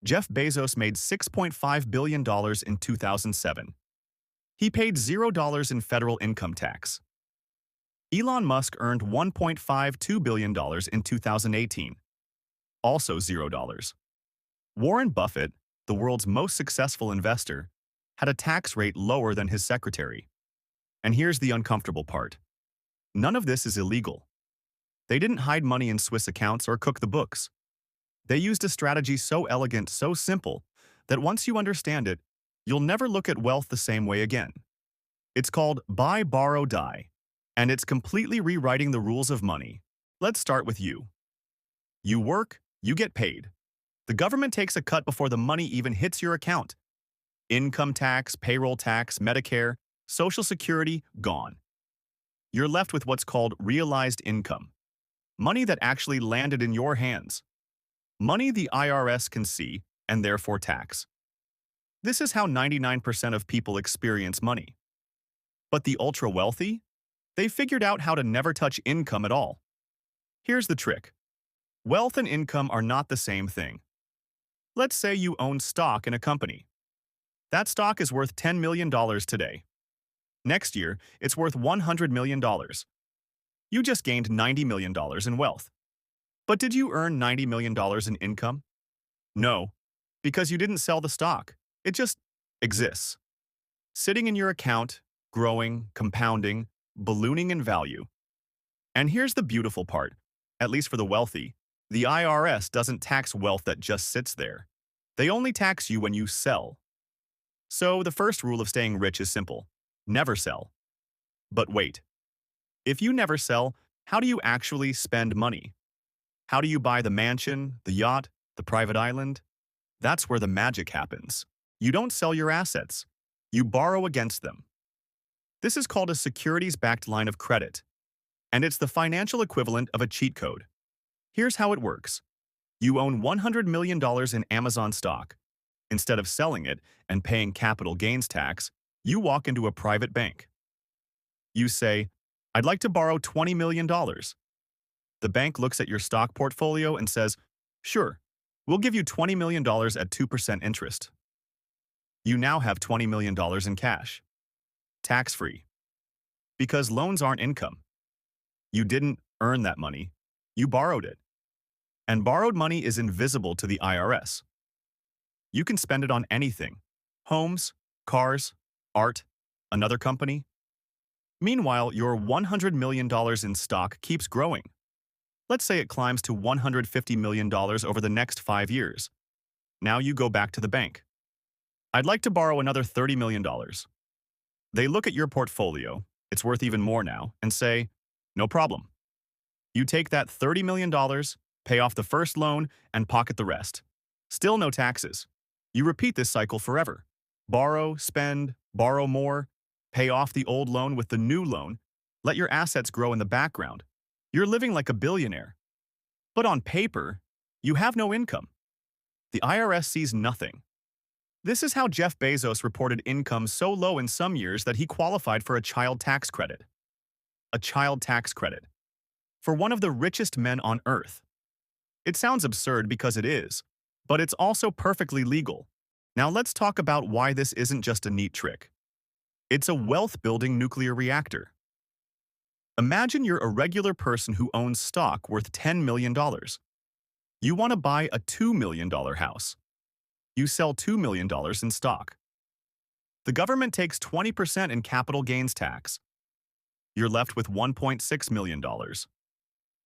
Jeff Bezos made $6.5 billion in 2007. He paid $0 in federal income tax. Elon Musk earned $1.52 billion in 2018, also $0. Warren Buffett, the world's most successful investor, had a tax rate lower than his secretary. And here's the uncomfortable part. None of this is illegal. They didn't hide money in Swiss accounts or cook the books. They used a strategy so elegant, so simple, that once you understand it, you'll never look at wealth the same way again. It's called buy, borrow, die, and it's completely rewriting the rules of money. Let's start with you. You work, you get paid. The government takes a cut before the money even hits your account. Income tax, payroll tax, Medicare, Social Security, gone. You're left with what's called realized income. Money that actually landed in your hands. Money the IRS can see and therefore tax. This is how 99% of people experience money. But the ultra-wealthy? They figured out how to never touch income at all. Here's the trick. Wealth and income are not the same thing. Let's say you own stock in a company. That stock is worth $10 million today. Next year, it's worth $100 million. You just gained $90 million in wealth. But did you earn $90 million in income? No, because you didn't sell the stock. It just exists. Sitting in your account, growing, compounding, ballooning in value. And here's the beautiful part. At least for the wealthy, the IRS doesn't tax wealth that just sits there. They only tax you when you sell. So the first rule of staying rich is simple. Never sell. But wait. If you never sell, how do you actually spend money? How do you buy the mansion, the yacht, the private island? That's where the magic happens. You don't sell your assets. You borrow against them. This is called a securities-backed line of credit, and it's the financial equivalent of a cheat code. Here's how it works. You own $100 million in Amazon stock. Instead of selling it and paying capital gains tax, you walk into a private bank. You say, "I'd like to borrow $20 million. The bank looks at your stock portfolio and says, "Sure, we'll give you $20 million at 2% interest." You now have $20 million in cash. Tax-free. Because loans aren't income. You didn't earn that money. You borrowed it. And borrowed money is invisible to the IRS. You can spend it on anything. Homes, cars, art, another company. Meanwhile, your $100 million in stock keeps growing. Let's say it climbs to $150 million over the next 5 years. Now you go back to the bank. "I'd like to borrow another $30 million. They look at your portfolio, it's worth even more now, and say, "No problem." You take that $30 million, pay off the first loan, and pocket the rest. Still no taxes. You repeat this cycle forever. Borrow, spend, borrow more, pay off the old loan with the new loan, let your assets grow in the background. You're living like a billionaire. But on paper, you have no income. The IRS sees nothing. This is how Jeff Bezos reported income so low in some years that he qualified for a child tax credit. A child tax credit. For one of the richest men on Earth. It sounds absurd because it is, but it's also perfectly legal. Now let's talk about why this isn't just a neat trick. It's a wealth-building nuclear reactor. Imagine you're a regular person who owns stock worth $10 million. You want to buy a $2 million house. You sell $2 million in stock. The government takes 20% in capital gains tax. You're left with $1.6 million.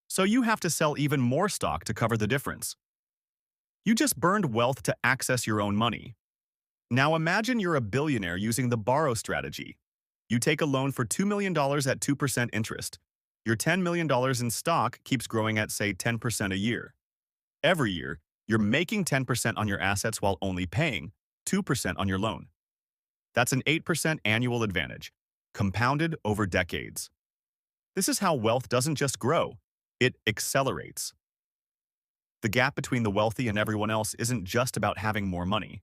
So you have to sell even more stock to cover the difference. You just burned wealth to access your own money. Now imagine you're a billionaire using the borrow strategy. You take a loan for $2 million at 2% interest. Your $10 million in stock keeps growing at, say, 10% a year. Every year, you're making 10% on your assets while only paying 2% on your loan. That's an 8% annual advantage, compounded over decades. This is how wealth doesn't just grow, it accelerates. The gap between the wealthy and everyone else isn't just about having more money.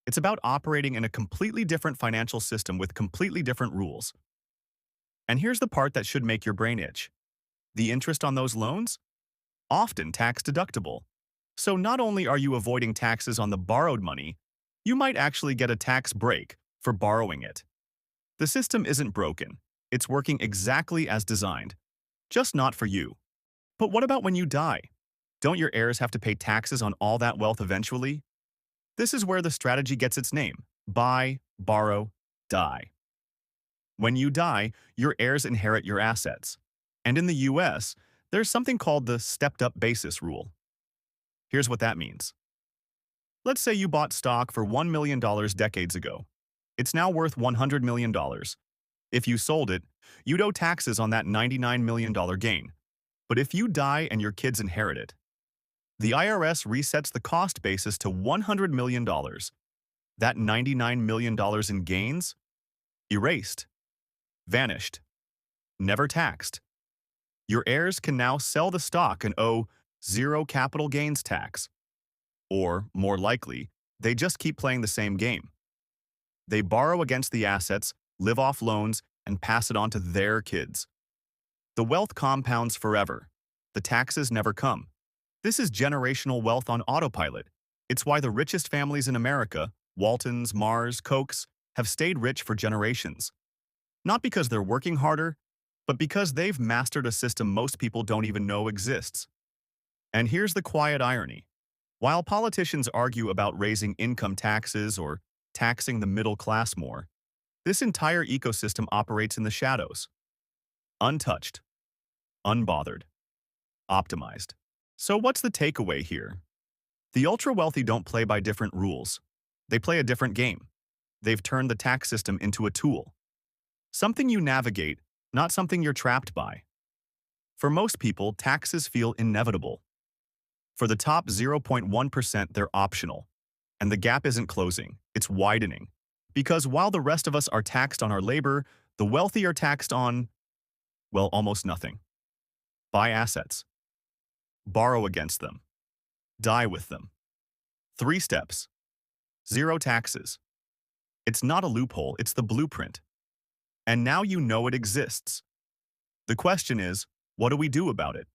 It's about operating in a completely different financial system with completely different rules. And here's the part that should make your brain itch. The interest on those loans? Often tax-deductible. So not only are you avoiding taxes on the borrowed money, you might actually get a tax break for borrowing it. The system isn't broken. It's working exactly as designed, just not for you. But what about when you die? Don't your heirs have to pay taxes on all that wealth eventually? This is where the strategy gets its name: buy, borrow, die. When you die, your heirs inherit your assets. And in the US, there's something called the stepped-up basis rule. Here's what that means. Let's say you bought stock for $1 million decades ago. It's now worth $100 million. If you sold it, you'd owe taxes on that $99 million gain. But if you die and your kids inherit it, the IRS resets the cost basis to $100 million. That $99 million in gains? Erased. Vanished. Never taxed. Your heirs can now sell the stock and owe zero capital gains tax. Or, more likely, they just keep playing the same game. They borrow against the assets, live off loans, and pass it on to their kids. The wealth compounds forever. The taxes never come. This is generational wealth on autopilot. It's why the richest families in America, Waltons, Mars, Kochs, have stayed rich for generations. Not because they're working harder, but because they've mastered a system most people don't even know exists. And here's the quiet irony. While politicians argue about raising income taxes or taxing the middle class more, this entire ecosystem operates in the shadows. Untouched. Unbothered. Optimized. So what's the takeaway here? The ultra-wealthy don't play by different rules. They play a different game. They've turned the tax system into a tool. Something you navigate, not something you're trapped by. For most people, taxes feel inevitable. For the top 0.1%, they're optional. And the gap isn't closing, it's widening. Because while the rest of us are taxed on our labor, the wealthy are taxed on, well, almost nothing. Buy assets. Borrow against them. Die with them. 3 steps. 0 taxes. It's not a loophole, it's the blueprint. And now you know it exists. The question is, what do we do about it?